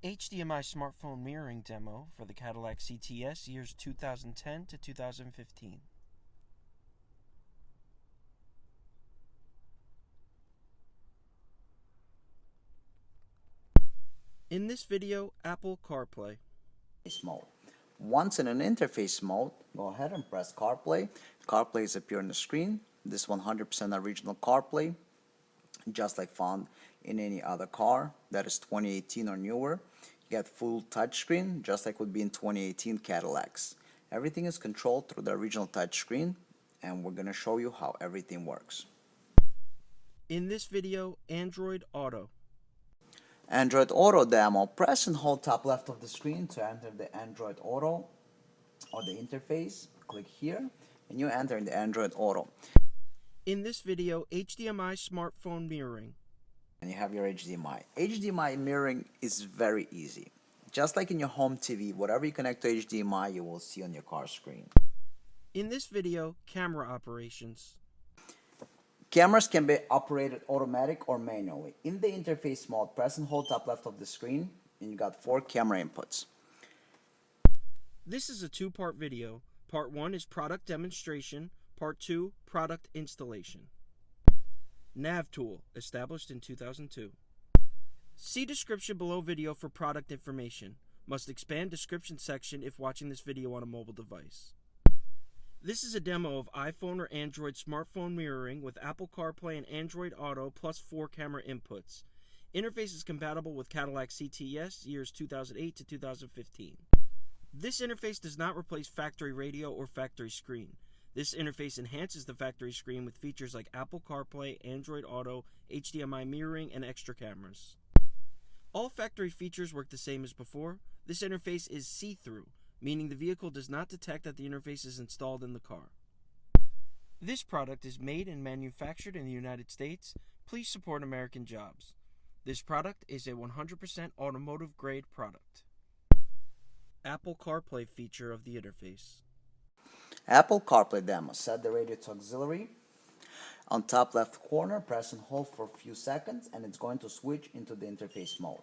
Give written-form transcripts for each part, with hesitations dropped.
HDMI smartphone mirroring demo for the Cadillac CTS years 2010 to 2015. In this video, Apple Carplay. Mode. Once in an interface mode, go ahead and press CarPlay. CarPlay is appear on the screen. This 100% original CarPlay, just like found in any other car that is 2018 or newer. You get full touchscreen, just like would be in 2018 Cadillacs. Everything is controlled through the original touchscreen, and we're going to show you how everything works. In this video, Android Auto. Android Auto demo. Press and hold top left of the screen to enter the Android Auto or the interface. Click here and you enter in the Android Auto. In this video, HDMI smartphone mirroring. And you have your HDMI. HDMI mirroring is very easy. Just like in your home TV, whatever you connect to HDMI, you will see on your car screen. In this video, camera operations. Cameras can be operated automatic or manually. In the interface mode, press and hold top left of the screen, and you got 4 camera inputs. This is a two-part video. Part 1 is product demonstration. Part 2, product installation. NavTool, established in 2002. See description below video for product information. Must expand description section if watching this video on a mobile device. This is a demo of iPhone or Android smartphone mirroring with Apple Carplay and Android Auto plus 4 camera inputs. Interface is compatible with Cadillac CTS years 2008 to 2015. This interface does not replace factory radio or factory screen. This interface enhances the factory screen with features like Apple CarPlay, Android Auto, HDMI mirroring, and extra cameras. All factory features work the same as before. This interface is see-through, meaning the vehicle does not detect that the interface is installed in the car. This product is made and manufactured in the United States. Please support American jobs. This product is a 100% automotive-grade product. Apple CarPlay feature of the interface. Apple CarPlay demo. Set the radio to auxiliary. On top left corner, press and hold for a few seconds, and it's going to switch into the interface mode.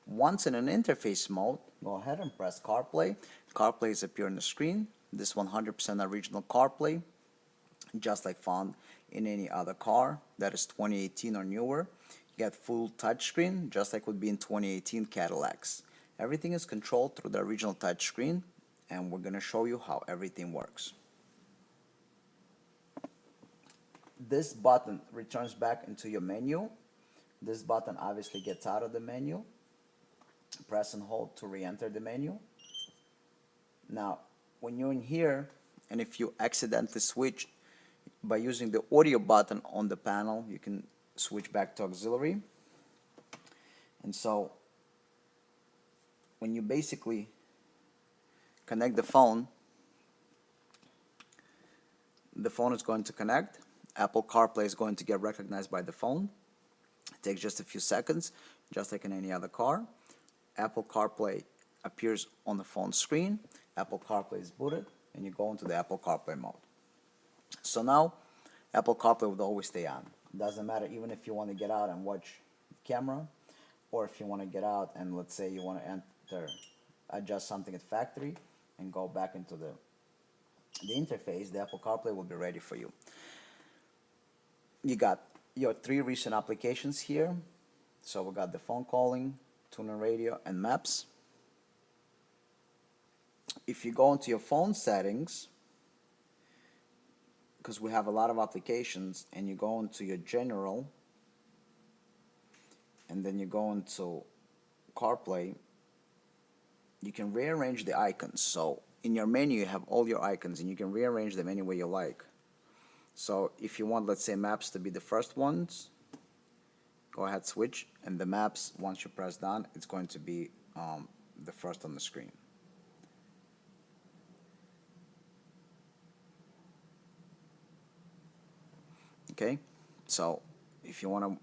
Once in an interface mode, go ahead and press CarPlay. CarPlay is appear on the screen. This 100% original CarPlay, just like found in any other car that is 2018 or newer. You get full touchscreen, just like would be in 2018 Cadillacs. Everything is controlled through the original touchscreen, and we're going to show you how everything works. This button returns back into your menu. This button obviously gets out of the menu. Press and hold to re-enter the menu. Now, when you're in here, and if you accidentally switch by using the audio button on the panel, you can switch back to auxiliary. And so, when you basically connect the phone is going to connect. Apple CarPlay is going to get recognized by the phone. It takes just a few seconds, just like in any other car. Apple CarPlay appears on the phone screen. Apple CarPlay is booted, and you go into the Apple CarPlay mode. So now, Apple CarPlay would always stay on. Doesn't matter even if you want to get out and watch the camera, or if you want to get out and let's say you want to adjust something at factory and go back into the interface, the Apple CarPlay will be ready for you. You got your 3 recent applications here. So we got the phone calling, tuner radio, and maps. If you go into your phone settings, because we have a lot of applications, and you go into your general, and then you go into CarPlay, you can rearrange the icons. So in your menu you have all your icons, and you can rearrange them any way you like. So if you want, let's say, maps to be the first ones, go ahead, switch, and the maps, once you press down, it's going to be the first on the screen. Okay, so if you want to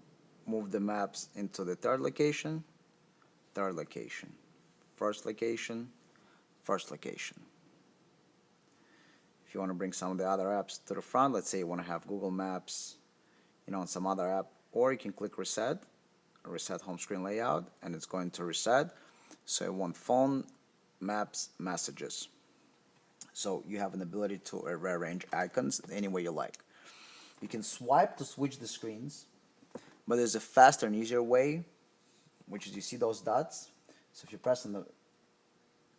move the maps into the third location, first location, first location. If you want to bring some of the other apps to the front, let's say you want to have Google Maps, on some other app, or you can click reset home screen layout, and it's going to reset. So I want phone, maps, messages. So you have an ability to rearrange icons any way you like. You can swipe to switch the screens, but there's a faster and easier way, which is you see those dots. So if you press on the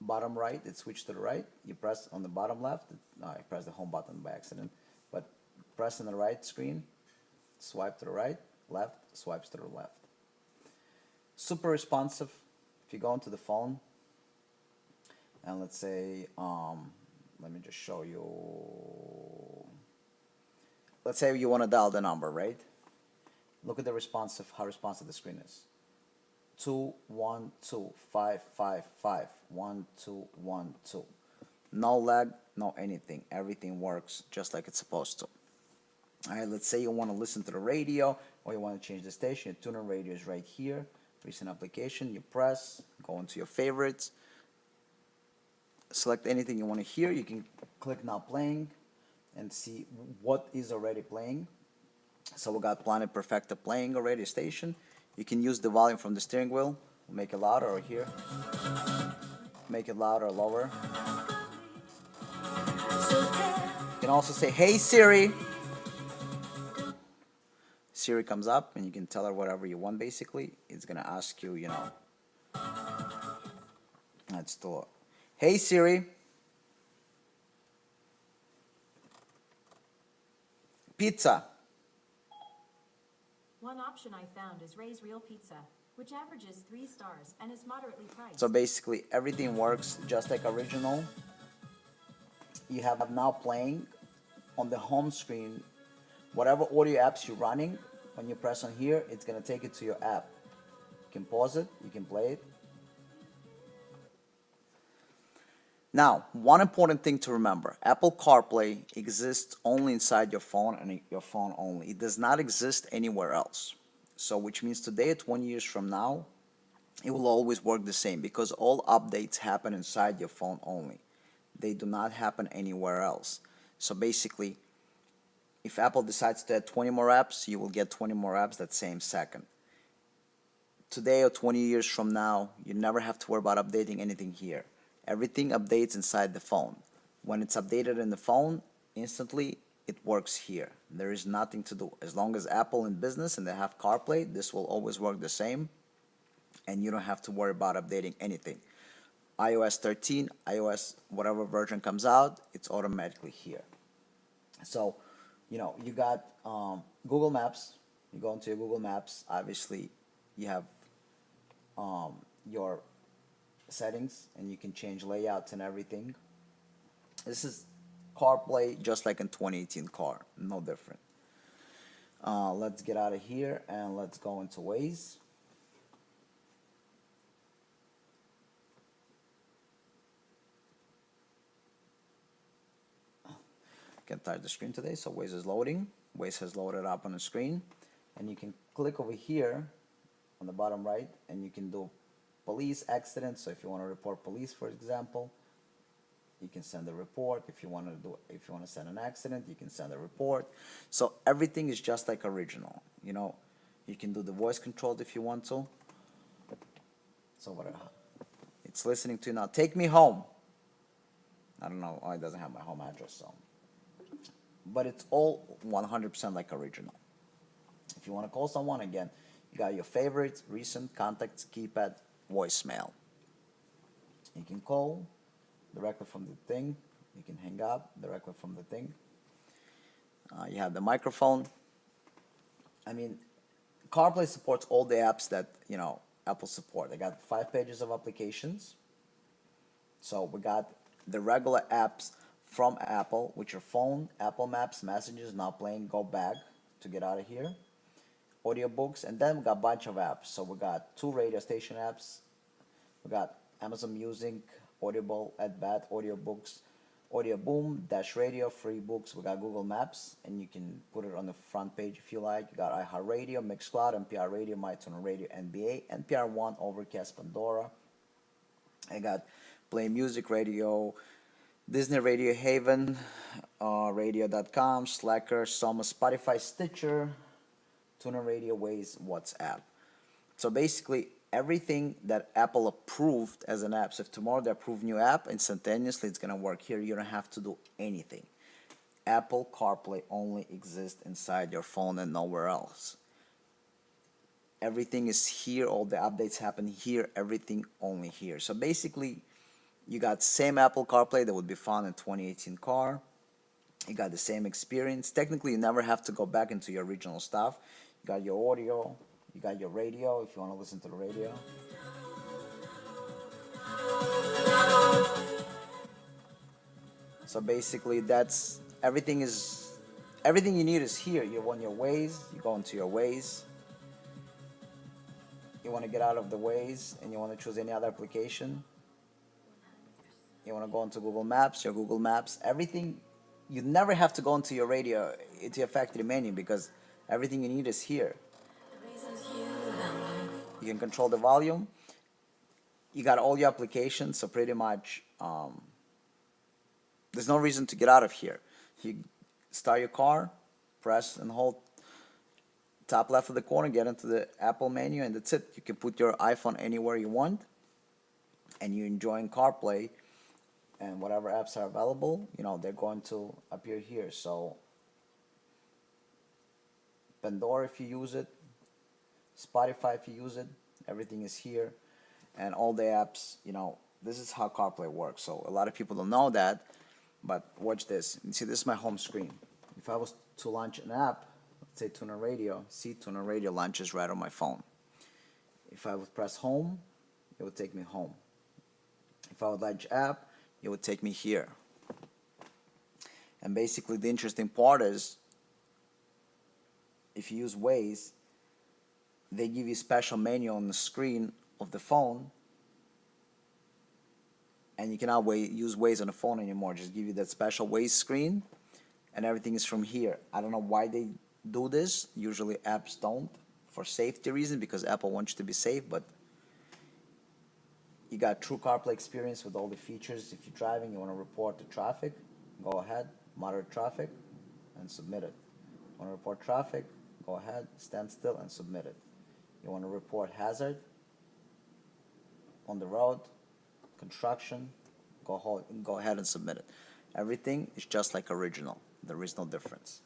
bottom right, it switches to the right. You press on the bottom left, I pressed the home button by accident, but press on the right screen, swipe to the right, left, swipes to the left. Super responsive. If you go into the phone, and let's say, let me just show you. Let's say you want to dial the number, right? Look at the how responsive the screen is. 212-555-1212. No lag, no anything. Everything works just like it's supposed to. Alright, let's say you want to listen to the radio or you want to change the station. Your tuner radio is right here. Recent application, you press, go into your favorites, select anything you want to hear. You can click now playing and see what is already playing. So we got Planet Perfecta playing already, station. You can use the volume from the steering wheel, make it louder, or here, make it louder or lower. You can also say, hey Siri. Siri comes up and you can tell her whatever you want basically. It's gonna ask you, you know, let's do it. Hey Siri. Pizza. One option I found is Ray's Real Pizza, which averages 3 stars and is moderately priced. So basically everything works just like original. You have now playing on the home screen. Whatever audio apps you're running, when you press on here, it's going to take it to your app. You can pause it, you can play it. Now, one important thing to remember, Apple CarPlay exists only inside your phone and your phone only. It does not exist anywhere else. So which means today, 20 years from now, it will always work the same because all updates happen inside your phone only. They do not happen anywhere else. So basically, if Apple decides to add 20 more apps, you will get 20 more apps that same second. Today or 20 years from now, you never have to worry about updating anything here. Everything updates inside the phone. When it's updated in the phone, instantly it works here. There is nothing to do. As long as Apple in business and they have CarPlay, this will always work the same, and you don't have to worry about updating anything. iOS 13, iOS whatever version comes out, it's automatically here. So, you know, you got Google Maps. You go into your Google Maps. Obviously, you have your settings, and you can change layouts and everything. This is CarPlay just like in 2018 car, no different. Let's get out of here and let's go into Waze. Can't touch the screen today, so Waze is loading. Waze has loaded up on the screen, and you can click over here on the bottom right, and you can do police accident. So if you want to report police, for example, you can send a report. If you want to send an accident, you can send a report. So everything is just like original. You know, you can do the voice controls if you want to. So what? It's listening to you now. Take me home. I don't know. Oh, it doesn't have my home address, so. But it's all 100% like original. If you want to call someone, again, you got your favorites, recent, contacts, keypad, voicemail. You can call directly from the thing. You can hang up directly from the thing. You have the microphone. I mean, CarPlay supports all the apps that, you know, Apple support. They got 5 pages of applications. So we got the regular apps from Apple, which are phone, Apple Maps, Messages, Now Playing, Go Back to get out of here, audiobooks, and then we got a bunch of apps. So we got 2 radio station apps. We got Amazon Music, Audible, AdBat, audiobooks, Audio Boom, Dash Radio, free books. We got Google Maps, and you can put it on the front page if you like. You got iHeartRadio, Mixcloud, NPR Radio, MyTuner Radio, NBA, NPR One, Overcast, Pandora. I got Play Music Radio, Disney Radio, Haven, radio.com, Slacker, Soma, Spotify, Stitcher, Tuner Radio, Waze, WhatsApp. So basically everything that Apple approved as an app. So if tomorrow they approve new app, instantaneously it's gonna work here. You don't have to do anything. Apple CarPlay only exists inside your phone and nowhere else. Everything is here, all the updates happen here, everything only here. So basically, you got same Apple CarPlay that would be found in 2018 car. You got the same experience. Technically, you never have to go back into your original stuff. You got your audio, you got your radio if you want to listen to the radio. So basically, that's everything you need is here. You want your Waze, you go into your Waze. You want to get out of the Waze and you want to choose any other application. You want to go into Google Maps, your Google Maps, everything. You never have to go into your radio, into your factory menu, because everything you need is here. You can control the volume. You got all your applications, so pretty much there's no reason to get out of here. You start your car, press and hold top left of the corner, get into the Apple menu, and that's it. You can put your iPhone anywhere you want, and you're enjoying CarPlay, and whatever apps are available, you know, they're going to appear here. So Pandora if you use it, Spotify if you use it, everything is here, and all the apps, you know, this is how CarPlay works. So a lot of people don't know that, but watch this. You see, this is my home screen. If I was to launch an app, let's say Tuner Radio, see, Tuner Radio launches right on my phone. If I would press home, it would take me home. If I would launch app, it would take me here. And basically the interesting part is, if you use Waze, they give you a special menu on the screen of the phone, and you cannot use Waze on the phone anymore. Just give you that special Waze screen, and everything is from here. I don't know why they do this. Usually apps don't, for safety reasons, because Apple wants you to be safe, but you got true CarPlay experience with all the features. If you're driving, you want to report the traffic, go ahead, monitor traffic, and submit it. You want to report traffic, go ahead, stand still, and submit it. You want to report hazard on the road, construction, go ahead and submit it. Everything is just like original. There is no difference.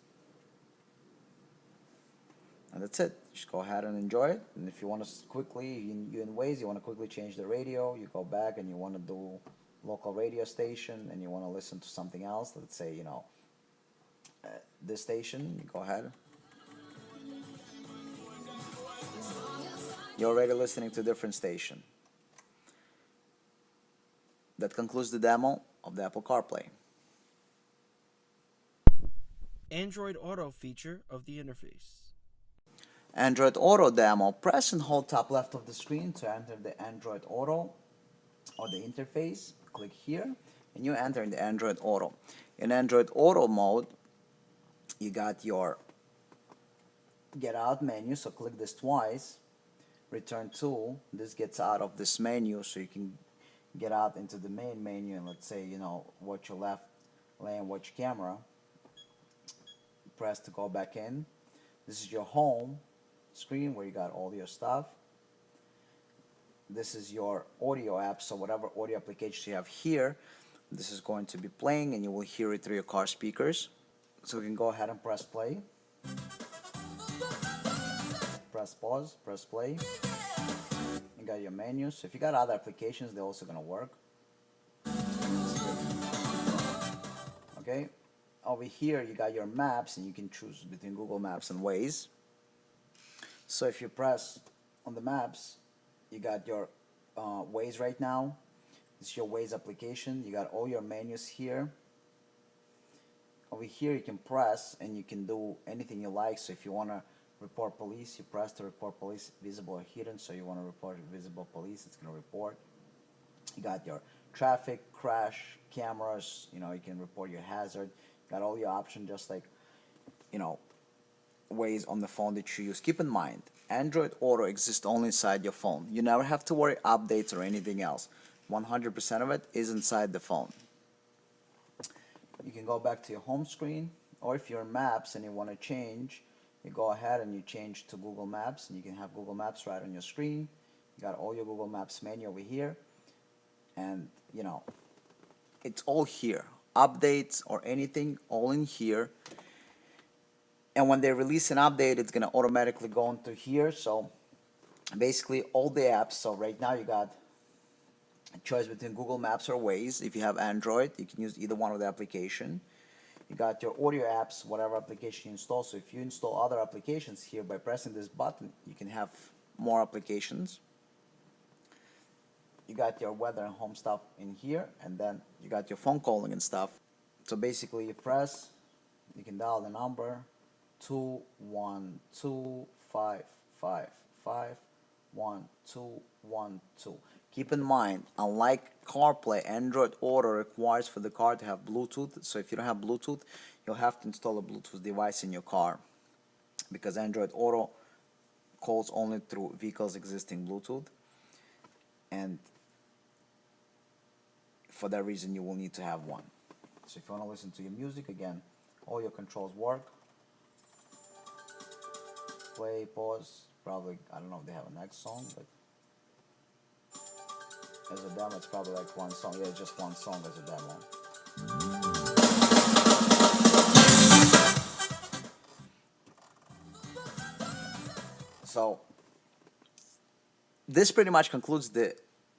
And that's it. Just go ahead and enjoy it. And if you want to quickly, you're in Waze, you want to quickly change the radio, you go back and you want to do local radio station and you want to listen to something else, let's say, you know, this station, you go ahead. You're already listening to a different station. That concludes the demo of the Apple CarPlay. Android Auto feature of the interface. Android Auto demo. Press and hold top left of the screen to enter the Android Auto or the interface. Click here and you enter in the Android Auto. In Android Auto mode, you got your get out menu, so click this twice. Return to, this gets out of this menu, so you can get out into the main menu and let's say, you know, watch your left lane, watch camera. Press to go back in. This is your home screen where you got all your stuff. This is your audio app, so whatever audio applications you have here, this is going to be playing and you will hear it through your car speakers. So we can go ahead and press play. Press pause, press play. You got your menus. So if you got other applications, they're also gonna work. Okay. Over here you got your maps and you can choose between Google Maps and Waze. So if you press on the maps, you got your Waze right now. This is your Waze application. You got all your menus here. Over here you can press and you can do anything you like. So if you want to report police, you press to report police visible or hidden. So you want to report visible police, it's going to report. You got your traffic, crash, cameras, you know, you can report your hazard. Got all your options just like, you know, Waze on the phone that you use. Keep in mind, Android Auto exists only inside your phone. You never have to worry updates or anything else. 100% of it is inside the phone. You can go back to your home screen, or if you're in Maps and you want to change, you go ahead and you change to Google Maps and you can have Google Maps right on your screen. You got all your Google Maps menu over here, and you know, it's all here. Updates or anything, all in here. And when they release an update, it's gonna automatically go into here. So basically all the apps. So right now you got a choice between Google Maps or Waze. If you have Android, you can use either one of the application. You got your audio apps, whatever application you install. So if you install other applications here by pressing this button, you can have more applications. You got your weather and home stuff in here, and then you got your phone calling and stuff. So basically you press, you can dial the number 21255511212. Keep in mind, unlike CarPlay, Android Auto requires for the car to have Bluetooth. So if you don't have Bluetooth, you'll have to install a Bluetooth device in your car, because Android Auto calls only through vehicles existing Bluetooth, and for that reason you will need to have one. So if you want to listen to your music, again, all your controls work. Play, pause, probably, I don't know if they have a next song, but as a demo it's probably like one song. Yeah, just one song as a demo. So this pretty much concludes the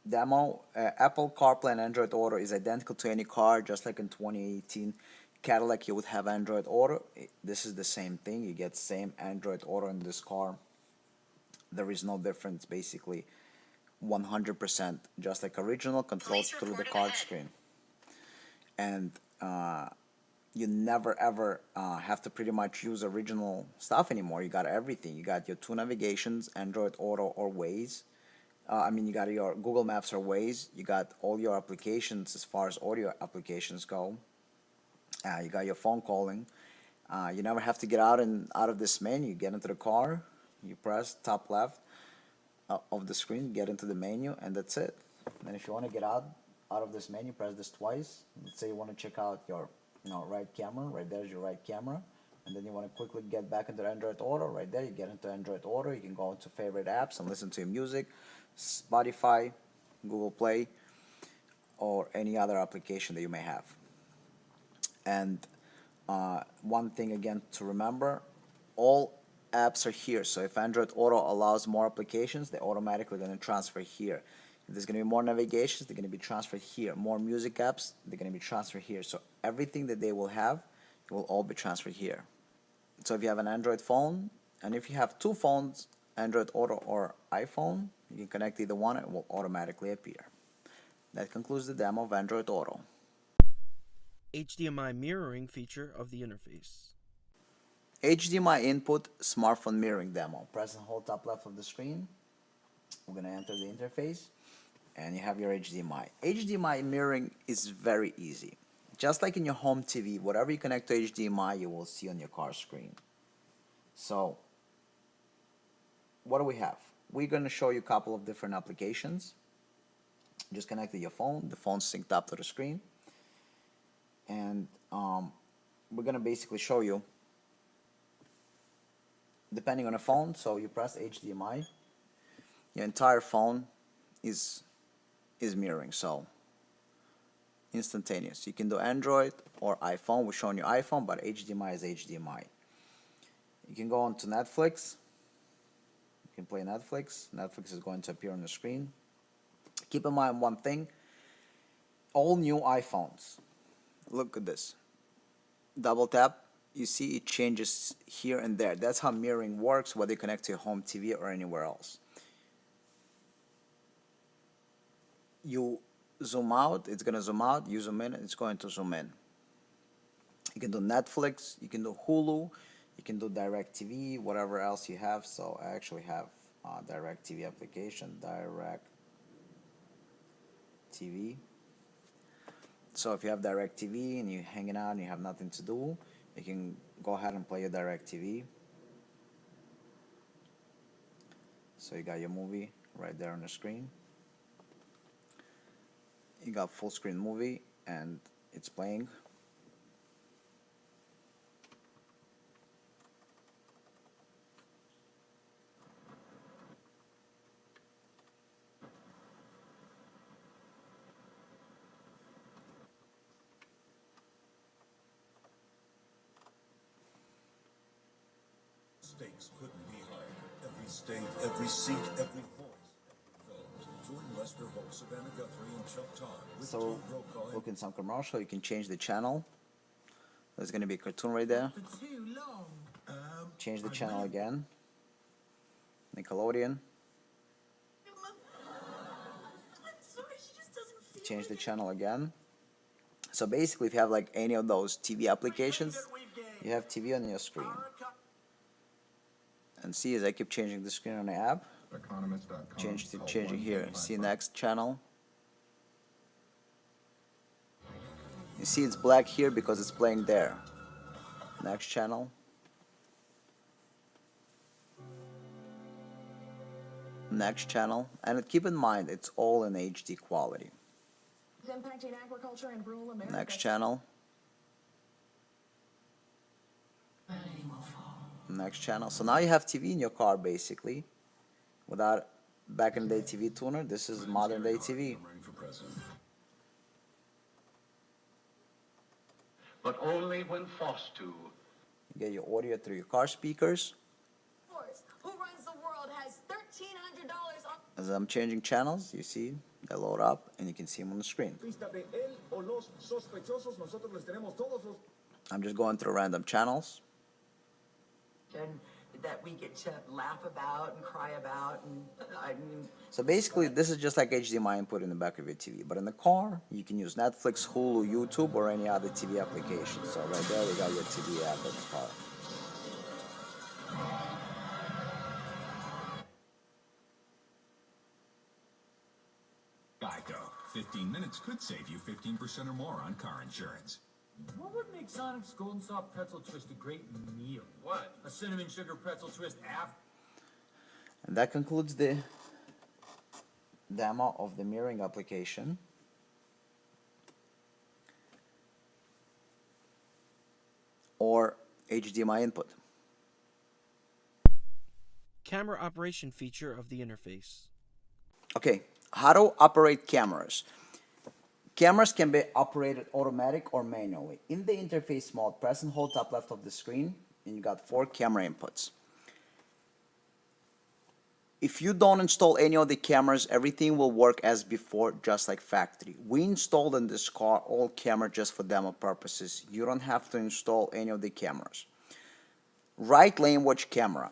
demo. Apple CarPlay and Android Auto is identical to any car, just like in 2018 Cadillac you would have Android Auto. This is the same thing. You get same Android Auto in this car. There is no difference, basically 100% just like original, controlled through the card screen. And you never ever have to pretty much use original stuff anymore. You got everything. You got your two navigations, Android Auto or Waze. You got your Google Maps or Waze. You got all your applications as far as audio applications go. You got your phone calling. You never have to get out of this menu. You get into the car, you press top left of the screen, get into the menu, and that's it. And if you want to get out of this menu, press this twice. Let's say you want to check out your right camera. Right there's your right camera. And then you want to quickly get back into Android Auto. Right there, you get into Android Auto. You can go into favorite apps and listen to your music, Spotify, Google Play, or any other application that you may have. And one thing again to remember, all apps are here. So if Android Auto allows more applications, they're automatically going to transfer here. If there's going to be more navigations, they're going to be transferred here. More music apps, they're going to be transferred here. So everything that they will have, it will all be transferred here. So if you have an Android phone, and if you have two phones, Android Auto or iPhone, you can connect either one, it will automatically appear. That concludes the demo of Android Auto. HDMI mirroring feature of the interface. HDMI input smartphone mirroring demo. Press and hold top left of the screen. We're going to enter the interface, and you have your HDMI. HDMI mirroring is very easy. Just like in your home TV, whatever you connect to HDMI, you will see on your car screen. So, what do we have? We're going to show you a couple of different applications. Just connect to your phone. The phone's synced up to the screen. And we're going to basically show you, depending on the phone, so you press HDMI, your entire phone is mirroring, so instantaneous. You can do Android or iPhone. We're showing you iPhone, but HDMI is HDMI. You can go on to Netflix. You can play Netflix. Netflix is going to appear on the screen. Keep in mind one thing. All new iPhones. Look at this. Double tap. You see it changes here and there. That's how mirroring works, whether you connect to your home TV or anywhere else. You zoom out, it's going to zoom out. You zoom in, it's going to zoom in. You can do Netflix, you can do Hulu, you can do DirecTV, whatever else you have. So I actually have DirecTV application, DirecTV. So if you have DirecTV and you're hanging out and you have nothing to do, you can go ahead and play your DirecTV. So you got your movie right there on the screen. You got full screen movie and it's playing. stakes couldn't be higher. Every state, every seat, every voice. Join Lester Holt, Savannah Guthrie, and Chuck Todd with So, Tom Brokaw look in some commercial, you can change the channel. There's going to be a cartoon right there. For too long. Change the channel again. Nickelodeon. I'm sorry, she just doesn't feel Change the like it. channel again. So basically, if you have like any of those TV applications, you have TV on your screen. And see, as I keep changing the screen on the app, change it here. See next channel. You see it's black here because it's playing there. Next channel. Next channel. And keep in mind, it's all in HD quality. Impacting agriculture in rural America. Next channel. Next channel. So now you have TV in your car basically. Without back in the day TV tuner, this is modern day TV. But only when forced to. You get your audio through your car speakers. Who runs the world has $1,300 on. As I'm changing channels, you see they load up and you can see them on the screen. I'm just going through random channels. That we get to laugh about and cry about, and I mean. So basically, this is just like HDMI input in the back of your TV. But in the car, you can use Netflix, Hulu, YouTube, or any other TV application. So right there, you got your TV app in the car. Geico. 15 minutes could save you 15% or more on car insurance. What would make Sonic's Golden Soft Pretzel Twist a great meal? What? A cinnamon sugar pretzel twist after. And that concludes the demo of the mirroring application. Or HDMI input. Camera operation feature of the interface. Okay, how to operate cameras. Cameras can be operated automatic or manually. In the interface mode, press and hold top left of the screen, and you got 4 camera inputs. If you don't install any of the cameras, everything will work as before, just like factory. We installed in this car all camera just for demo purposes. You don't have to install any of the cameras. Right lane watch camera.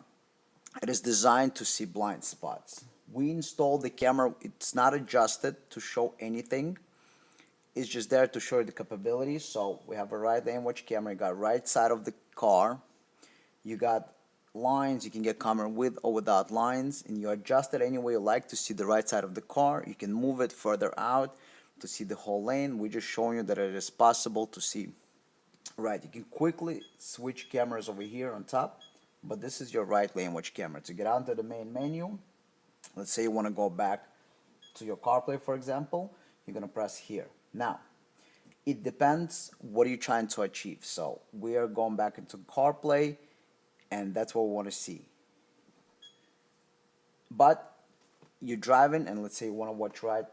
It is designed to see blind spots. We installed the camera, it's not adjusted to show anything. It's just there to show you the capabilities. So we have a right lane watch camera. You got right side of the car. You got lines. You can get camera with or without lines, and you adjust it any way you like to see the right side of the car. You can move it further out to see the whole lane. We're just showing you that it is possible to see. Right, you can quickly switch cameras over here on top, but this is your right lane watch camera. To get onto the main menu, let's say you want to go back to your CarPlay, for example, you're going to press here. Now, it depends what you're trying to achieve. So we are going back into CarPlay, and that's what we want to see. But you're driving, and let's say you want to watch right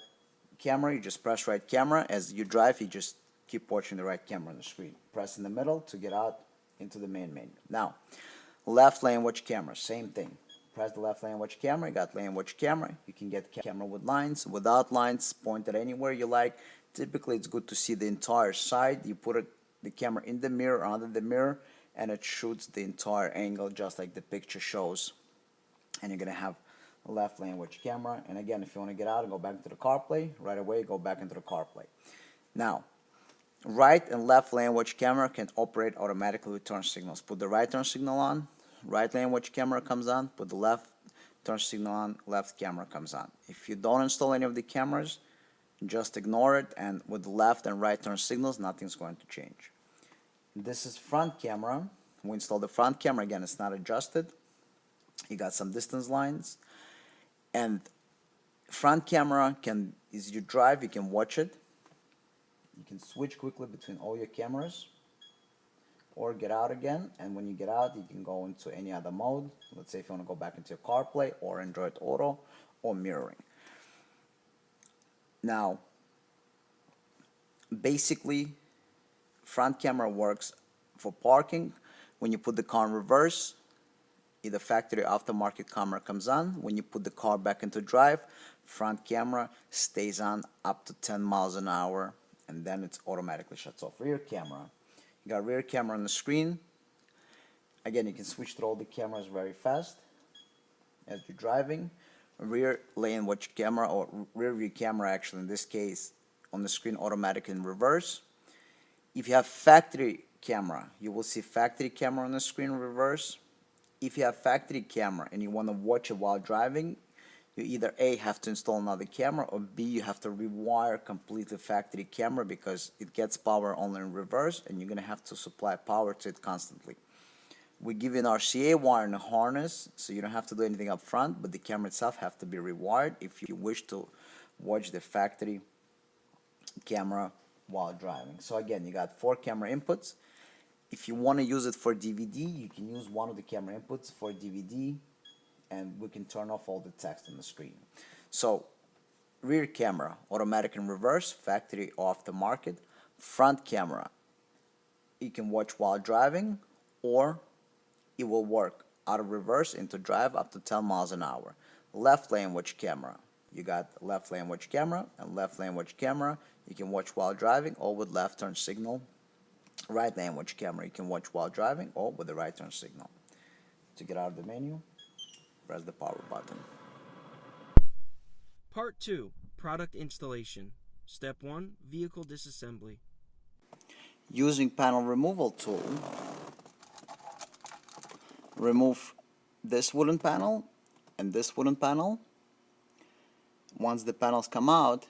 camera, you just press right camera. As you drive, you just keep watching the right camera on the screen. Press in the middle to get out into the main menu. Now, left lane watch camera, same thing. Press the left lane watch camera, you got lane watch camera. You can get camera with lines, without lines, point it anywhere you like. Typically, it's good to see the entire side. You put the camera in the mirror, under the mirror, and it shoots the entire angle just like the picture shows. And you're going to have a left lane watch camera. And again, if you want to get out and go back into the CarPlay, right away, go back into the CarPlay. Now, right and left lane watch camera can operate automatically with turn signals. Put the right turn signal on, right lane watch camera comes on. Put the left turn signal on, left camera comes on. If you don't install any of the cameras, just ignore it, and with the left and right turn signals, nothing's going to change. This is front camera. We installed the front camera. Again, it's not adjusted. You got some distance lines. And front camera can, as you drive, you can watch it. You can switch quickly between all your cameras or get out again. And when you get out, you can go into any other mode. Let's say if you want to go back into your CarPlay or Android Auto or mirroring. Now, basically, front camera works for parking. When you put the car in reverse, the factory aftermarket camera comes on. When you put the car back into drive, front camera stays on up to 10 miles an hour, and then it automatically shuts off. Rear camera. You got rear camera on the screen. Again, you can switch through all the cameras very fast as you're driving. Rear lane watch camera, or rear view camera actually in this case, on the screen automatic in reverse. If you have factory camera, you will see factory camera on the screen reverse. If you have factory camera and you want to watch it while driving, you either A, have to install another camera, or B, you have to rewire completely factory camera because it gets power only in reverse and you're going to have to supply power to it constantly. We give you an RCA wire and a harness, so you don't have to do anything up front, but the camera itself has to be rewired if you wish to watch the factory camera while driving. So again, you got 4 camera inputs. If you want to use it for DVD, you can use one of the camera inputs for DVD, and we can turn off all the text on the screen. So rear camera, automatic in reverse, factory off the market. Front camera, you can watch while driving, or it will work out of reverse into drive up to 10 miles an hour. Left lane watch camera, you got left lane watch camera and left lane watch camera. You can watch while driving or with left turn signal. Right lane watch camera, you can watch while driving or with the right turn signal. To get out of the menu, press the power button. Part 2, Product Installation. Step 1, Vehicle Disassembly. Using panel removal tool, remove this wooden panel and this wooden panel. Once the panels come out,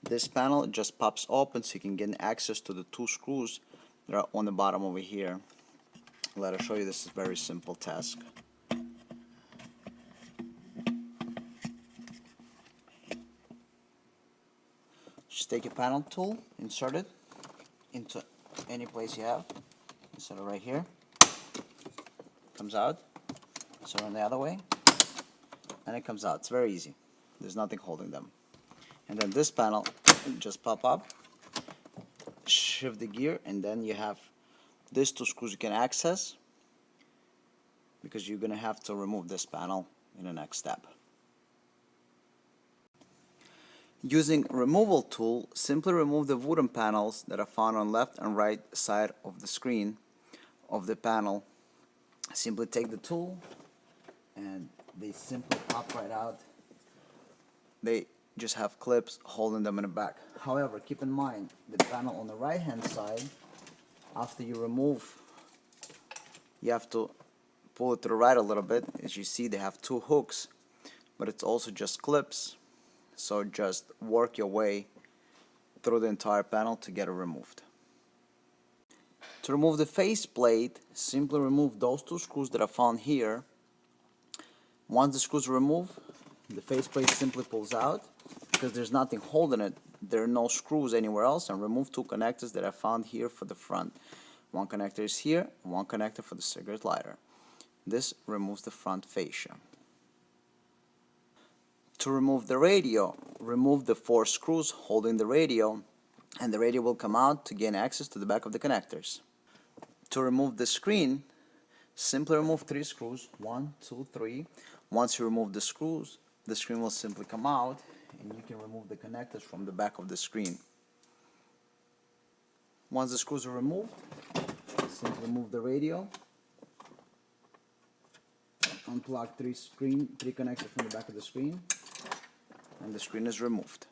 this panel just pops open so you can get access to the 2 screws that are on the bottom over here. Let us show you. This is a very simple task. Just take a panel tool, insert it into any place you have. Insert it right here. Comes out. Insert it the other way, and it comes out. It's very easy. There's nothing holding them. And then this panel just pop up, shift the gear, and then you have these 2 screws you can access, because you're going to have to remove this panel in the next step. Using removal tool, simply remove the wooden panels that are found on left and right side of the screen of the panel. Simply take the tool and they simply pop right out. They just have clips holding them in the back. However, keep in mind the panel on the right hand side, after you remove, you have to pull it to the right a little bit. As you see, they have 2 hooks, but it's also just clips. So just work your way through the entire panel to get it removed. To remove the faceplate, simply remove those 2 screws that are found here. Once the screws are removed, the faceplate simply pulls out because there's nothing holding it. There are no screws anywhere else, and remove 2 connectors that are found here for the front. One connector is here, and one connector for the cigarette lighter. This removes the front fascia. To remove the radio, remove the 4 screws holding the radio, and the radio will come out to gain access to the back of the connectors. To remove the screen, simply remove 3 screws, 1, 2, 3. Once you remove the screws, the screen will simply come out, and you can remove the connectors from the back of the screen. Once the screws are removed, simply remove the radio, unplug 3 connectors from the back of the screen, and the screen is removed.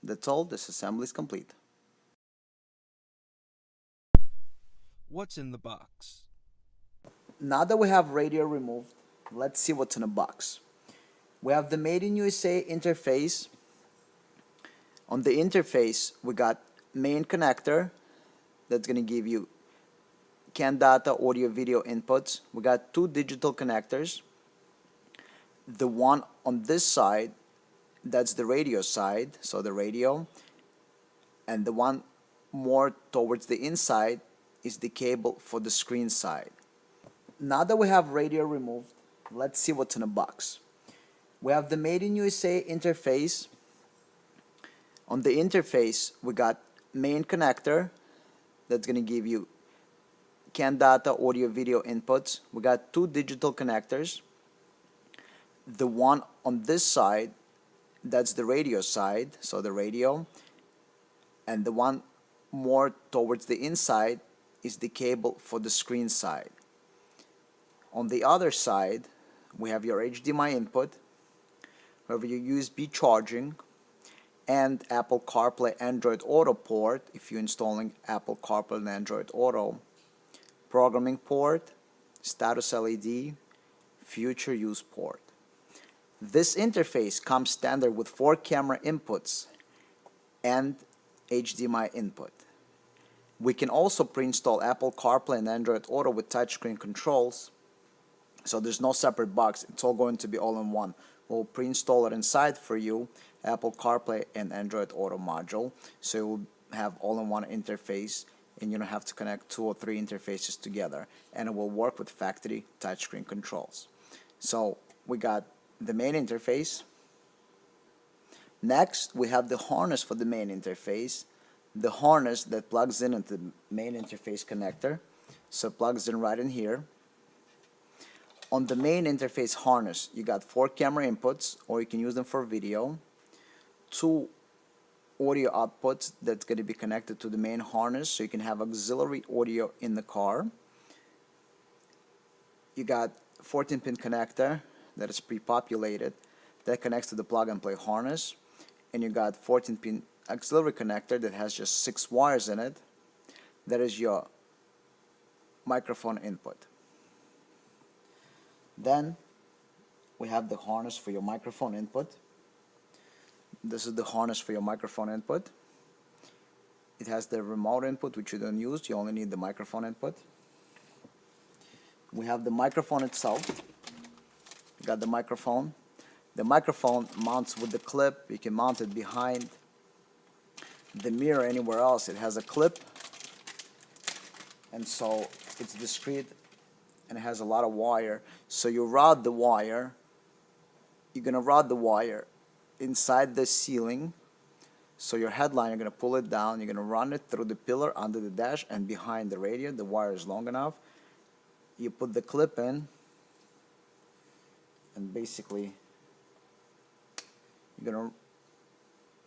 That's all. This assembly is complete. What's in the box? Now that we have radio removed, let's see what's in the box. We have the Made in USA interface. On the interface, we got main connector that's going to give you CAN data, audio, video inputs. We got 2 digital connectors. The one on this side, that's the radio side, so the radio, and the one more towards the inside is the cable for the screen side. Now that we have radio removed, let's see what's in the box. We have the Made in USA interface. On the interface, we got main connector that's going to give you CAN data, audio, video inputs. We got two digital connectors. The one on this side, that's the radio side, so the radio. And the one more towards the inside is the cable for the screen side. On the other side, we have your HDMI input, we have your USB charging, and Apple Carplay Android Auto port if you're installing Apple Carplay and Android Auto, programming port, status LED, future use port. This interface comes standard with 4 camera inputs and HDMI input. We can also pre-install Apple Carplay and Android Auto with touchscreen controls, so there's no separate box, it's all going to be all in one. We'll pre-install it inside for you, Apple Carplay and Android Auto module, so you'll have all-in-one interface and you don't have to connect 2 or 3 interfaces together, and it will work with factory touchscreen controls. So we got the main interface. Next, we have the harness for the main interface, the harness that plugs in into the main interface connector, so it plugs in right in here. On the main interface harness, you got 4 camera inputs, or you can use them for video, 2 audio outputs that's going to be connected to the main harness, so you can have auxiliary audio in the car. You got 14-pin connector that is pre-populated that connects to the plug-and-play harness, and you got 14-pin auxiliary connector that has just 6 wires in it. That is your microphone input. Then we have the harness for your microphone input. This is the harness for your microphone input. It has the remote input, which you don't use, you only need the microphone input. We have the microphone itself. You got the microphone. The microphone mounts with the clip. You can mount it behind the mirror, anywhere else. It has a clip, and so it's discreet and it has a lot of wire. So you route the wire. You're gonna route the wire inside the ceiling. So your headline, you're gonna pull it down. You're gonna run it through the pillar under the dash and behind the radio. The wire is long enough. You put the clip in, and basically you're gonna,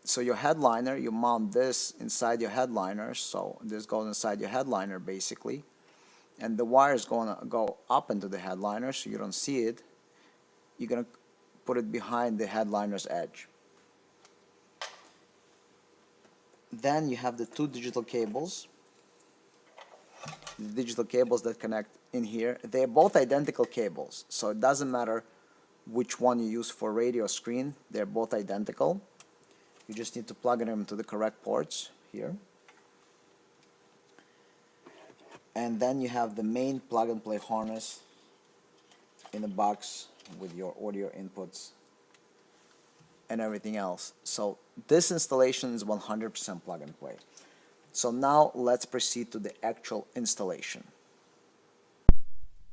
so your headliner, you mount this inside your headliner, so this goes inside your headliner basically, and the wire is going to go up into the headliner so you don't see it. You're going to put it behind the headliner's edge. Then you have the 2 digital cables. The digital cables that connect in here, they're both identical cables, so it doesn't matter which one you use for radio screen, they're both identical. You just need to plug them into the correct ports here. And then you have the main plug-and-play harness in the box with your audio inputs and everything else. So this installation is 100% plug-and-play. So now let's proceed to the actual installation.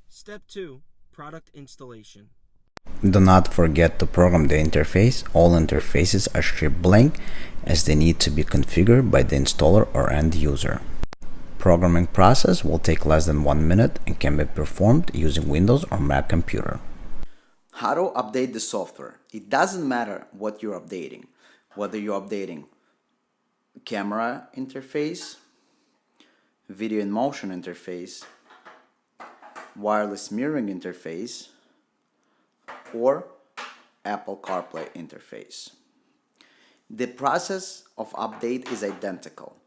Step 2. Product installation. Do not forget to program the interface. All interfaces are shipped blank as they need to be configured by the installer or end user. Programming process will take less than 1 minute and can be performed using Windows or Mac computer. How to update the software. It doesn't matter what you're updating, whether you're updating camera interface, video in motion interface, wireless mirroring interface, or Apple Carplay interface. The process of update is identical.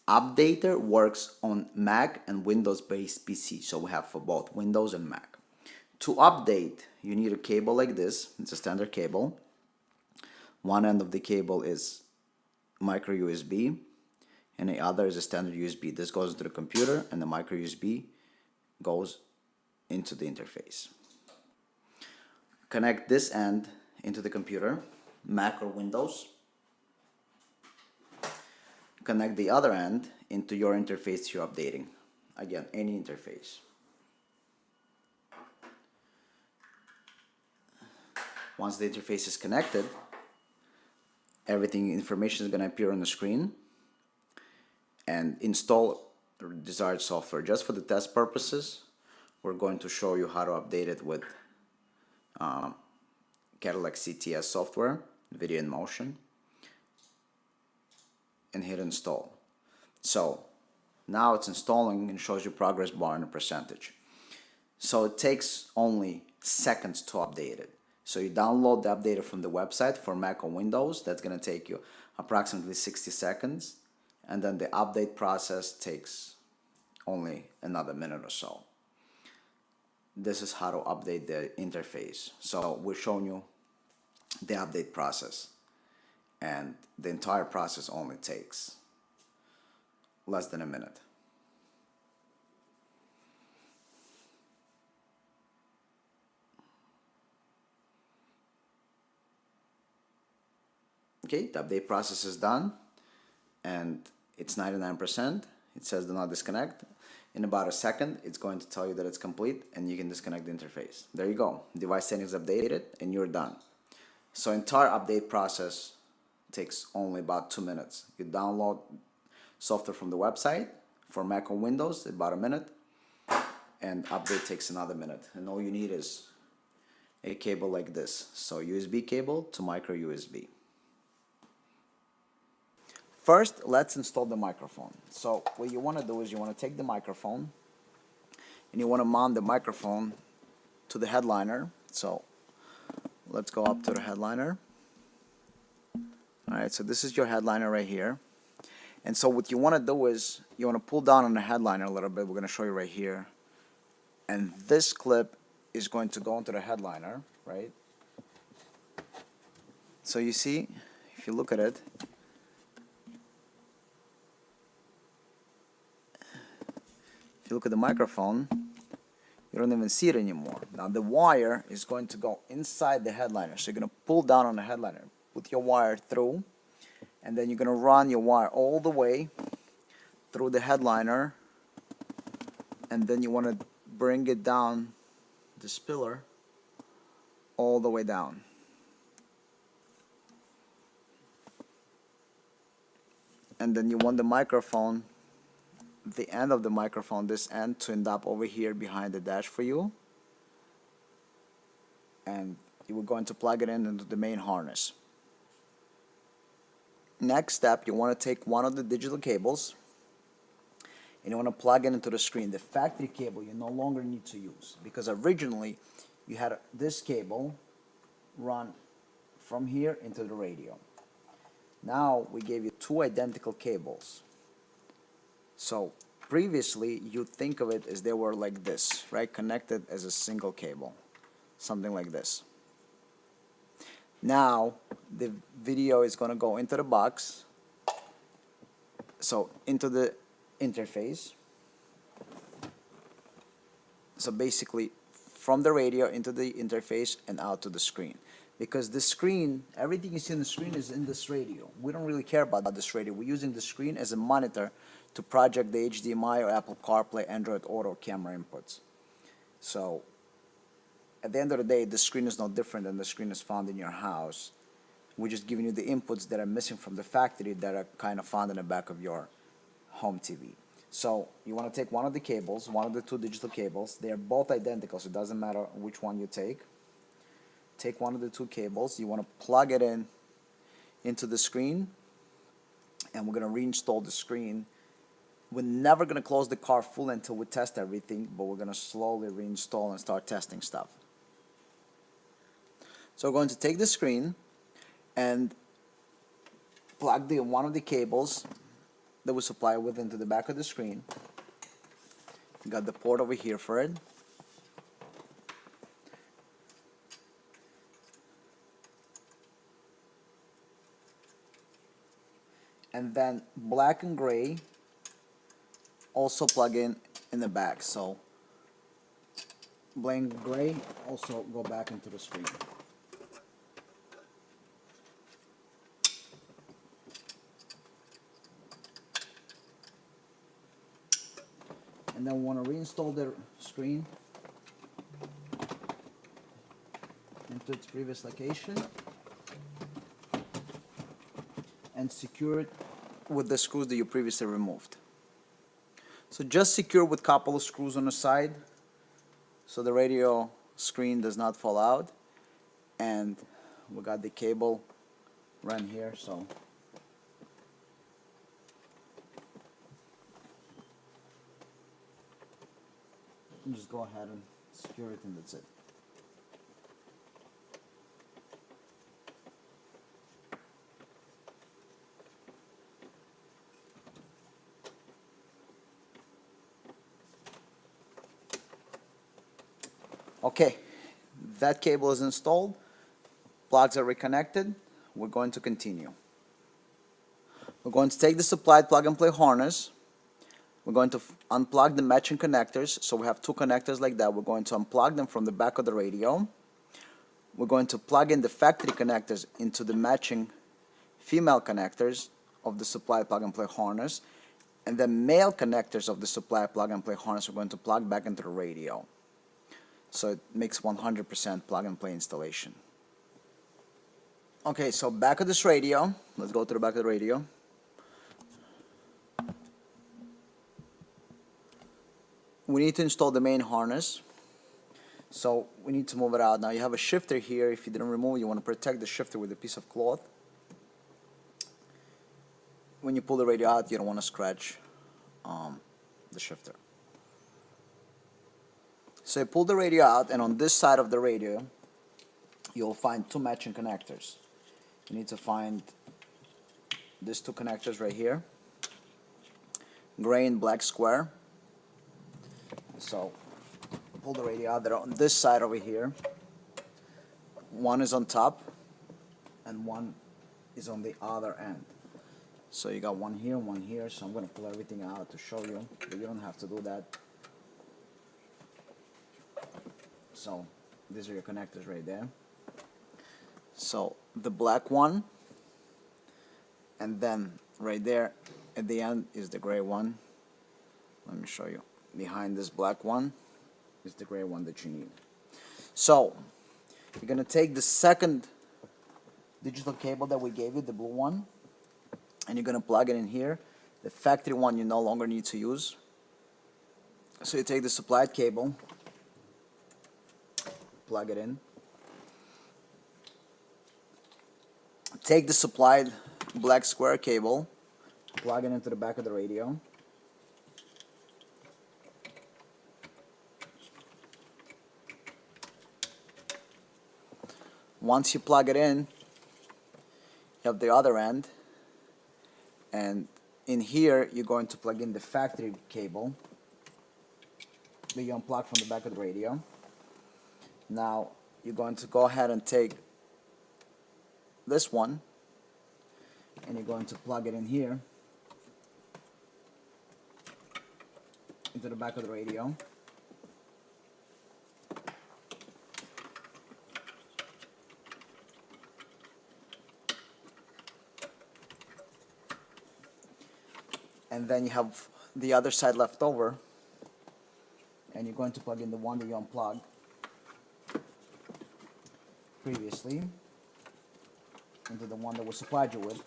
Updater works on Mac and Windows-based PC, so we have for both Windows and Mac. To update, you need a cable like this. It's a standard cable. One end of the cable is micro USB, and the other is a standard USB. This goes to the computer, and the micro USB goes into the interface. Connect this end into the computer, Mac or Windows. Connect the other end into your interface you're updating. Again, any interface. Once the interface is connected, information is going to appear on the screen, and install desired software. Just for the test purposes, we're going to show you how to update it with Cadillac CTS software, Video in Motion, and hit install. So now it's installing and shows you progress bar and a percentage. So it takes only seconds to update it. So you download the updater from the website for Mac or Windows. That's going to take you approximately 60 seconds. And then the update process takes only another minute or so. This is how to update the interface. So we're showing you the update process. And the entire process only takes less than a minute. Okay, the update process is done and it's 99%. It says do not disconnect. In about a second, it's going to tell you that it's complete and you can disconnect the interface. There you go. Device settings updated and you're done. So entire update process takes only about 2 minutes. You download software from the website for Mac or Windows, about a minute, and update takes another minute. And all you need is a cable like this. So USB cable to micro USB. First, let's install the microphone. So what you want to do is you want to take the microphone and you want to mount the microphone to the headliner. So let's go up to the headliner. Alright, so this is your headliner right here. And so what you want to do is you want to pull down on the headliner a little bit. We're going to show you right here. And this clip is going to go into the headliner, right? So you see, if you look at it, if you look at the microphone, you don't even see it anymore. Now the wire is going to go inside the headliner. So you're going to pull down on the headliner, put your wire through, and then you're going to run your wire all the way through the headliner, and then you want to bring it down the spiller all the way down. And then you want the microphone, the end of the microphone, this end, to end up over here behind the dash for you. And you were going to plug it in into the main harness. Next step, you want to take one of the digital cables and you want to plug it into the screen. The factory cable you no longer need to use, because originally you had this cable run from here into the radio. Now we gave you two identical cables. So previously you'd think of it as they were like this, right? Connected as a single cable, something like this. Now the video is going to go into the box, so into the interface. So basically from the radio into the interface and out to the screen. Because the screen, everything you see on the screen is in this radio. We don't really care about this radio. We're using the screen as a monitor to project the HDMI or Apple Carplay, Android Auto camera inputs. So at the end of the day, the screen is no different than the screen is found in your house. We're just giving you the inputs that are missing from the factory that are kind of found in the back of your home TV. So you want to take one of the cables, one of the two digital cables. They are both identical, so it doesn't matter which one you take. Take one of the two cables. You want to plug it in into the screen, and we're going to reinstall the screen. We're never going to close the car full until we test everything, but we're going to slowly reinstall and start testing stuff. So we're going to take the screen and plug one of the cables that we supply with into the back of the screen. Got the port over here for it. And then black and gray also plug in the back. So black and gray also go back into the screen. And then we want to reinstall the screen into its previous location and secure it with the screws that you previously removed. So just secure with a couple of screws on the side so the radio screen does not fall out. And we got the cable run here, so just go ahead and secure it, and that's it. Okay, that cable is installed, plugs are reconnected. We're going to continue. We're going to take the supplied plug-and-play harness. We're going to unplug the matching connectors. So we have two connectors like that. We're going to unplug them from the back of the radio. We're going to plug in the factory connectors into the matching female connectors of the supplied plug-and-play harness. And the male connectors of the supplied plug-and-play harness we're going to plug back into the radio. So it makes 100% plug-and-play installation. Okay, so back of this radio. Let's go to the back of the radio. We need to install the main harness. So we need to move it out. Now you have a shifter here. If you didn't remove it, you want to protect the shifter with a piece of cloth. When you pull the radio out, you don't want to scratch the shifter. So you pull the radio out, and on this side of the radio, you'll find two matching connectors. You need to find these two connectors right here, gray and black square. So pull the radio out. They're on this side over here. One is on top, and one is on the other end. So you got one here, one here. So I'm going to pull everything out to show you, but you don't have to do that. So these are your connectors right there. So the black one, and then right there at the end is the gray one. Let me show you. Behind this black one is the gray one that you need. So you're going to take the second digital cable that we gave you, the blue one, and you're going to plug it in here. The factory one you no longer need to use. So you take the supplied cable, plug it in. Take the supplied black square cable, plug it into the back of the radio. Once you plug it in, you have the other end, and in here you're going to plug in the factory cable that you unplug from the back of the radio. Now you're going to go ahead and take this one, and you're going to plug it in here into the back of the radio. And then you have the other side left over, and you're going to plug in the one that you unplugged previously into the one that we supplied you with.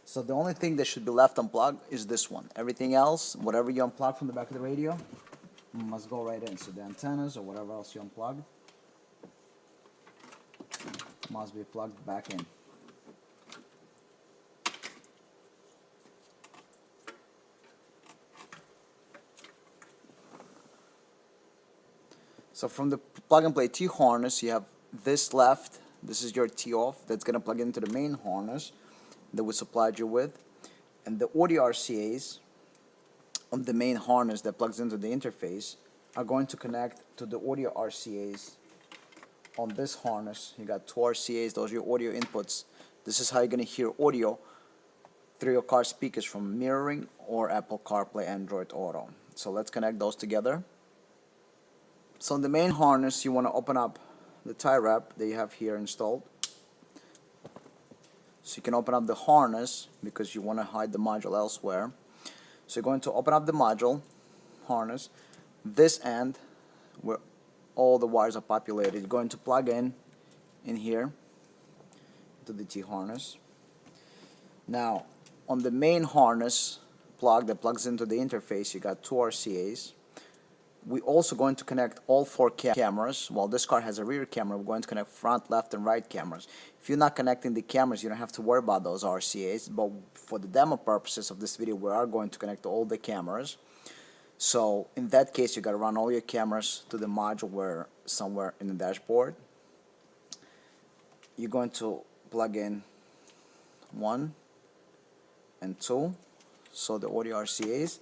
So the only thing that should be left unplugged is this one. Everything else, whatever you unplug from the back of the radio, must go right in. So the antennas or whatever else you unplugged must be plugged back in. So from the plug-and-play T harness, you have this left. This is your T off. That's going to plug into the main harness that we supplied you with. And the audio RCAs on the main harness that plugs into the interface are going to connect to the audio RCAs on this harness. You got two RCAs. Those are your audio inputs. This is how you're going to hear audio through your car speakers from mirroring or Apple CarPlay, Android Auto. So let's connect those together. So in the main harness, you want to open up the tie wrap that you have here installed. So you can open up the harness because you want to hide the module elsewhere. So you're going to open up the module harness. This end, where all the wires are populated, you're going to plug in here to the T harness. Now, on the main harness plug that plugs into the interface, you got 2 RCAs. We're also going to connect all 4 cameras. While this car has a rear camera, we're going to connect front, left, and right cameras. If you're not connecting the cameras, you don't have to worry about those RCAs, but for the demo purposes of this video, we are going to connect all the cameras. So in that case, you got to run all your cameras to the module where somewhere in the dashboard. You're going to plug in 1 and 2, so the audio RCAs,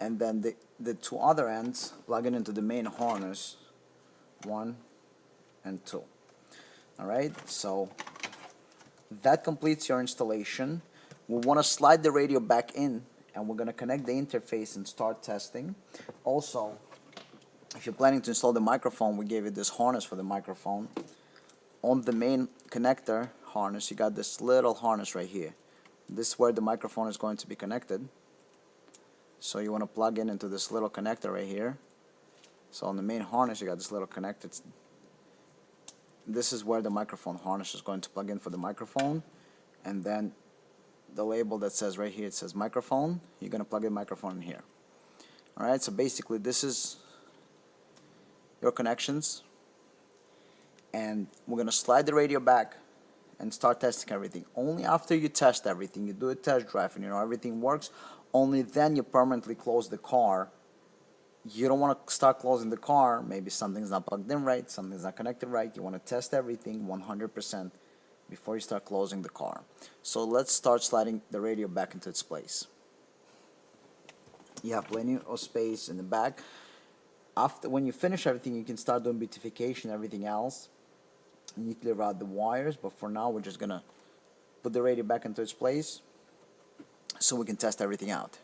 and then the 2 other ends plug it into the main harness, 1 and 2. Alright, so that completes your installation. We want to slide the radio back in, and we're going to connect the interface and start testing. Also, if you're planning to install the microphone, we gave you this harness for the microphone. On the main connector harness, you got this little harness right here. This is where the microphone is going to be connected. So you want to plug in into this little connector right here. So on the main harness, you got this little connector. This is where the microphone harness is going to plug in for the microphone. And then the label that says right here, it says microphone. You're going to plug in microphone in here. Alright, so basically this is your connections. And we're going to slide the radio back and start testing everything. Only after you test everything, you do a test drive and you know everything works, only then you permanently close the car. You don't want to start closing the car, maybe something's not plugged in right, something's not connected right. You want to test everything 100% before you start closing the car. So let's start sliding the radio back into its place. You have plenty of space in the back. When you finish everything, you can start doing beautification, everything else. You need to route the wires, but for now we're just gonna put the radio back into its place so we can test everything out.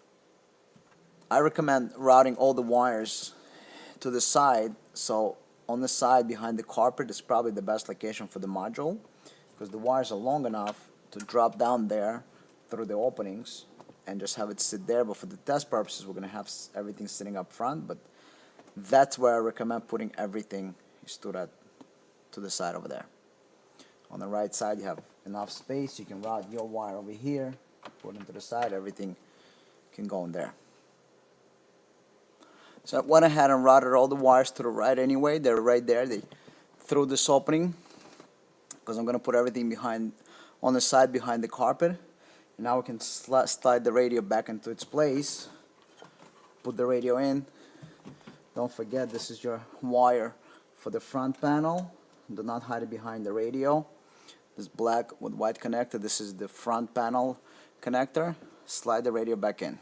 I recommend routing all the wires to the side. So on the side behind the carpet is probably the best location for the module, because the wires are long enough to drop down there through the openings and just have it sit there. But for the test purposes, we're gonna have everything sitting up front, but that's where I recommend putting everything is to the side over there. On the right side, you have enough space. You can route your wire over here, put it to the side, everything can go in there. So I went ahead and routed all the wires to the right anyway. They're right there. They through this opening, because I'm going to put everything behind on the side behind the carpet. And now we can slide the radio back into its place. Put the radio in. Don't forget, this is your wire for the front panel. Do not hide it behind the radio. This black with white connector, this is the front panel connector. Slide the radio back in.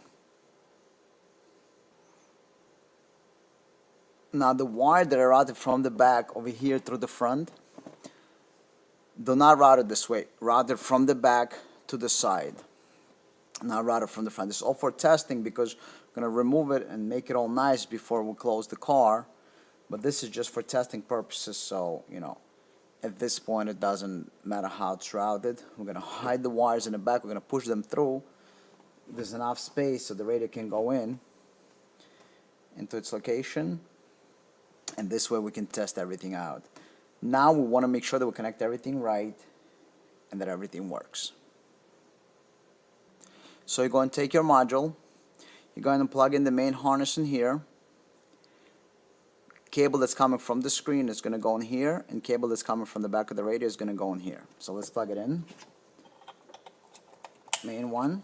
Now the wire that I routed from the back over here through the front, do not route it this way. Route it from the back to the side. Not route it from the front. This is all for testing, because we're going to remove it and make it all nice before we close the car. But this is just for testing purposes, so, you know, at this point it doesn't matter how it's routed. We're going to hide the wires in the back. We're going to push them through. There's enough space so the radio can go into its location. And this way we can test everything out. Now we want to make sure that we connect everything right and that everything works. So you're going to take your module. You're going to plug in the main harness in here. Cable that's coming from the screen is going to go in here, and cable that's coming from the back of the radio is going to go in here. So let's plug it in. Main one.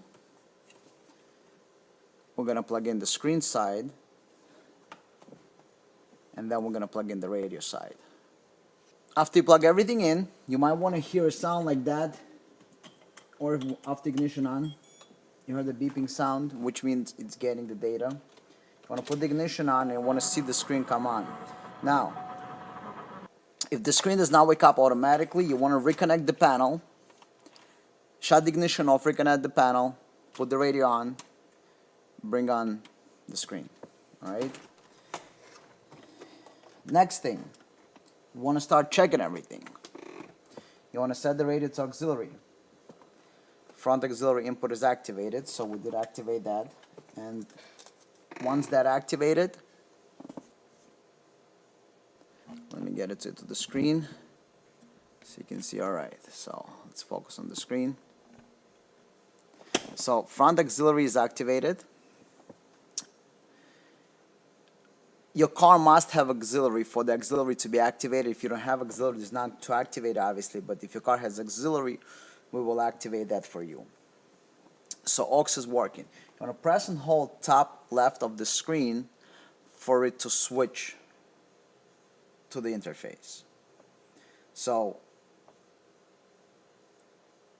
We're going to plug in the screen side, and then we're going to plug in the radio side. After you plug everything in, you might want to hear a sound like that, or if after ignition on, you heard the beeping sound, which means it's getting the data. You want to put the ignition on and you want to see the screen come on. Now, if the screen does not wake up automatically, you want to reconnect the panel, shut the ignition off, reconnect the panel, put the radio on, bring on the screen. Alright? Next thing, you want to start checking everything. You want to set the radio to auxiliary. Front auxiliary input is activated, so we did activate that. And once that activated, let me get it to the screen so you can see. Alright, so let's focus on the screen. So front auxiliary is activated. Your car must have auxiliary for the auxiliary to be activated. If you don't have auxiliary, it's not to activate, obviously, but if your car has auxiliary, we will activate that for you. So aux is working. You want to press and hold top left of the screen for it to switch to the interface. So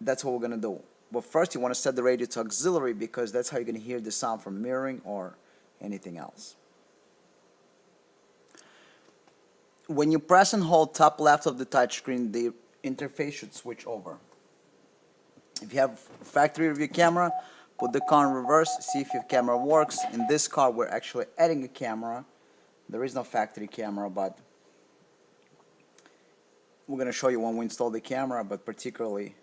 that's what we're going to do. But first you want to set the radio to auxiliary because that's how you're going to hear the sound from mirroring or anything else. When you press and hold top left of the touchscreen, the interface should switch over. If you have factory review camera, put the car in reverse, see if your camera works. In this car, we're actually adding a camera. There is no factory camera, but we're going to show you when we install the camera, but particularly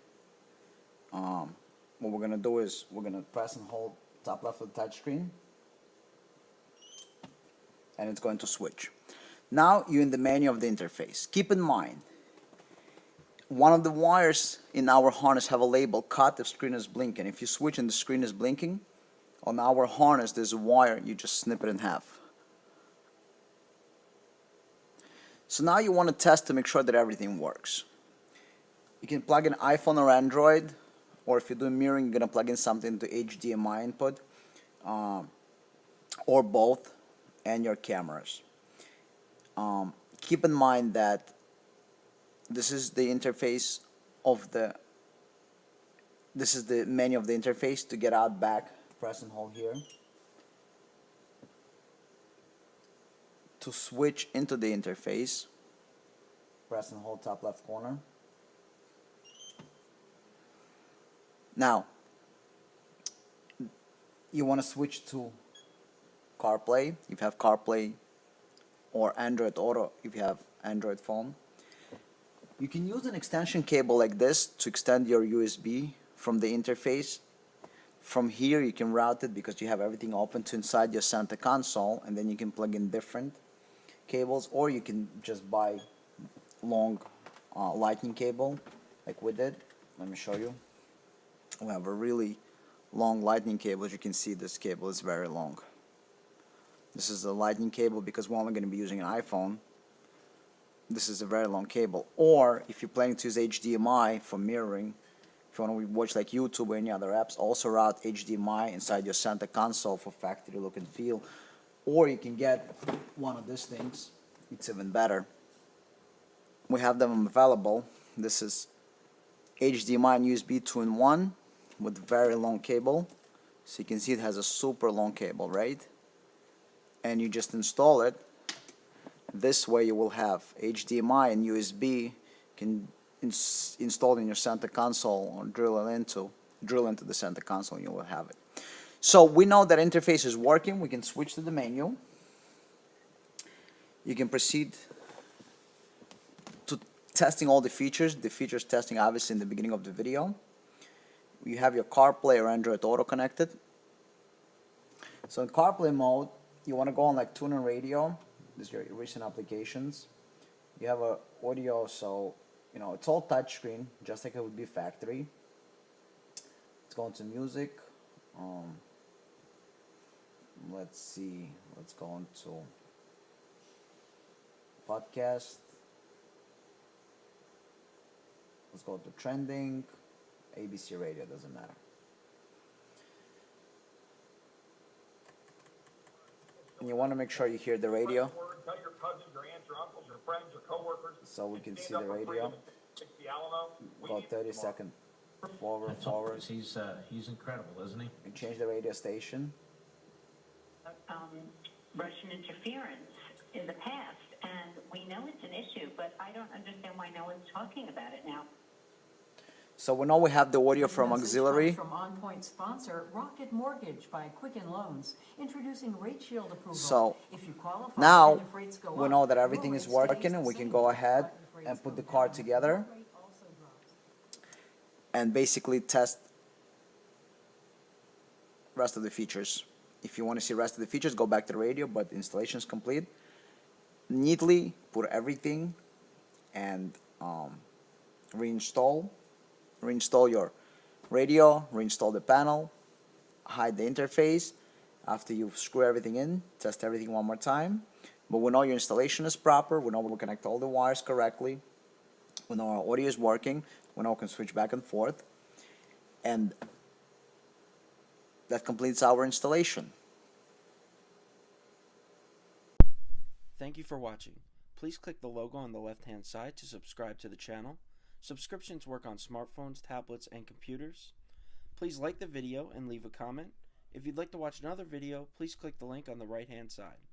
what we're going to do is we're going to press and hold top left of the touchscreen, and it's going to switch. Now you're in the menu of the interface. Keep in mind, one of the wires in our harness have a label cut if screen is blinking. If you switch and the screen is blinking, on our harness there's a wire, you just snip it in half. So now you want to test to make sure that everything works. You can plug in iPhone or Android, or if you're doing mirroring, you're going to plug in something to HDMI input, or both, and your cameras. Keep in mind that this is the interface of this is the menu of the interface. To get out back, press and hold here. To switch into the interface, press and hold top left corner. Now, you want to switch to CarPlay. If you have CarPlay, or Android Auto if you have Android phone. You can use an extension cable like this to extend your USB from the interface. From here you can route it because you have everything open to inside your center console, and then you can plug in different cables, or you can just buy long lightning cable like we did. Let me show you. We have a really long lightning cable. As you can see, this cable is very long. This is a lightning cable because we're only going to be using an iPhone. This is a very long cable. Or if you're planning to use HDMI for mirroring, if you want to watch like YouTube or any other apps, also route HDMI inside your center console for factory look and feel. Or you can get one of these things. It's even better. We have them available. This is HDMI and USB 2-in-1 with very long cable. So you can see it has a super long cable, right? And you just install it. This way you will have HDMI and USB can installed in your center console, or drill into the center console, and you will have it. So we know that interface is working. We can switch to the menu. You can proceed to testing all the features. The features testing obviously in the beginning of the video. You have your CarPlay or Android Auto connected. So in CarPlay mode, you want to go on like tuner radio. This is your recent applications. You have a audio, so you know it's all touchscreen, just like it would be factory. Let's go into music. Let's see. Let's go into podcast. Let's go to trending. ABC radio, doesn't matter. And you want to make sure you hear the radio, so we can see the radio. Go 30 seconds forward. He's incredible, isn't he? And change the radio station. Russian interference in the past, and we know it's an issue, but I don't understand why no one's talking about it now. So we know we have the audio from auxiliary. From on-point sponsor Rocket Mortgage by Quicken Loans, introducing rate shield approval. So if you qualify, now if rates go we up, know that everything your is rate working, stays and the we can same. go ahead If rates and put go the car down, together your rate also drops. and basically test rest of the features. If you want to see rest of the features, go back to the radio, but the installation is complete. Neatly put everything and reinstall your radio, reinstall the panel, hide the interface after you screw everything in, test everything one more time. But we know your installation is proper, we know we connect all the wires correctly, we know our audio is working, we know we can switch back and forth, and that completes our installation. Thank you for watching. Please click the logo on the left-hand side to subscribe to the channel. Subscriptions work on smartphones, tablets, and computers. Please like the video and leave a comment. If you'd like to watch another video, please click the link on the right-hand side.